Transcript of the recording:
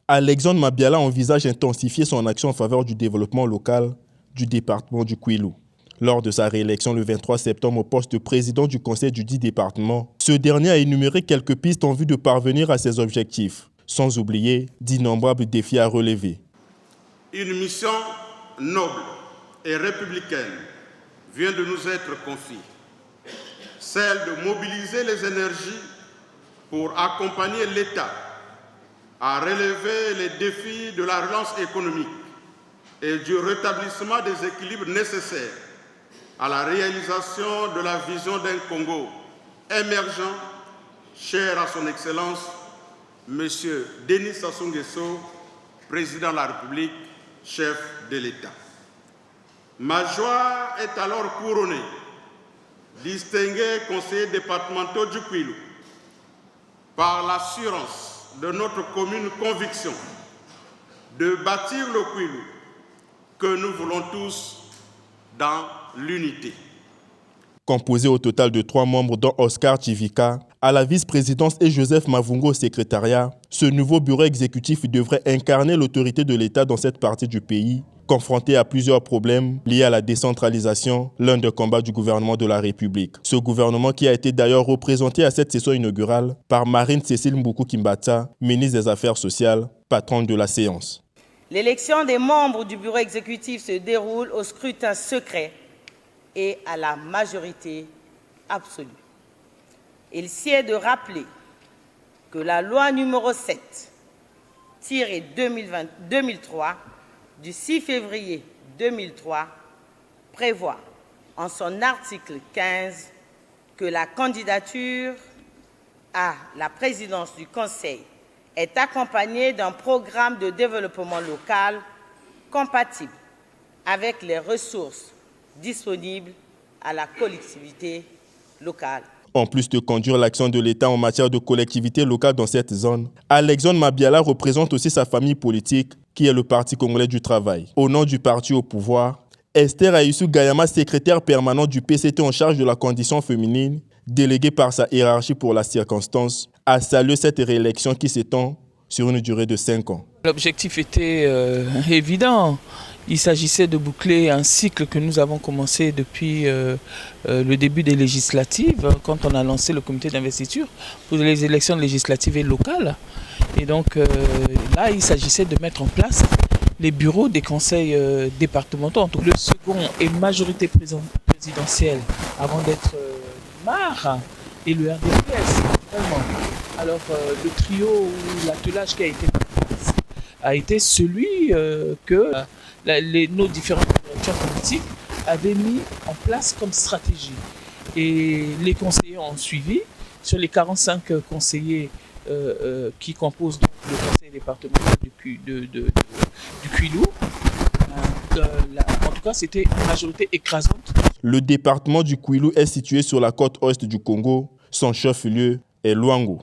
Alexandre Mabiala envisage d'intensifier son action en faveur du développement local du département du Kwilu. Lors de sa réélection le 23 septembre au poste de président du conseil du dit département, ce dernier a énuméré quelques pistes en vue de parvenir à ses objectifs, sans oublier d'innombrables défis à relever. Une mission noble et républicaine vient de nous être confiée, celle de mobiliser les énergies pour accompagner l'État à relever les défis de la relance économique et du rétablissement des équilibres nécessaires à la réalisation de la vision d'un Congo émergent, cher à son Excellence, M. Denis Sassou Nguesso, Président de la République, chef de l'État. Ma joie est alors couronnée, distingués conseillers départementaux du Kwilu, par l'assurance de notre commune conviction de bâtir le Kwilu que nous voulons tous dans l'unité. Composé au total de 3 membres dont Oscar Chivika, à la vice-présidence et Joseph Mavungo au secrétariat, ce nouveau bureau exécutif devrait incarner l'autorité de l'État dans cette partie du pays, confronté à plusieurs problèmes liés à la décentralisation, l'un des combats du gouvernement de la République. Ce gouvernement qui a été d'ailleurs représenté à cette session inaugurale par Marine Cécile Mboukou Kimbata, ministre des Affaires sociales, patronne de la séance. L'élection des membres du bureau exécutif se déroule au scrutin secret et à la majorité absolue. Il sied de rappeler que la loi numéro 7-2003 du 6 février 2003 prévoit en son article 15 que la candidature à la présidence du Conseil est accompagnée d'un programme de développement local compatible avec les ressources disponibles à la collectivité locale. En plus de conduire l'action de l'État en matière de collectivité locale dans cette zone, Alexandre Mabiala représente aussi sa famille politique, qui est le Parti congolais du travail. Au nom du parti au pouvoir, Esther Aïssou Gayama, secrétaire permanent du PCT en charge de la condition féminine, déléguée par sa hiérarchie pour la circonstance, a salué cette réélection qui s'étend sur une durée de 5 ans. L'objectif était évident. Il s'agissait de boucler un cycle que nous avons commencé depuis le début des législatives, quand on a lancé le comité d'investiture pour les élections législatives et locales. Et donc là, il s'agissait de mettre en place les bureaux des conseils départementaux. Le second est majorité présidentielle avant d'être MAR et le RDPS. Alors le trio ou l'attelage qui a été mis en place a été celui que nos différentes directions politiques avaient mis en place comme stratégie. Et les conseillers ont suivi. Sur les 45 conseillers qui composent donc le conseil départemental du Kwilu, en tout cas, c'était une majorité écrasante. Le département du Kwilu est situé sur la côte ouest du Congo. Son chef-lieu est Luango.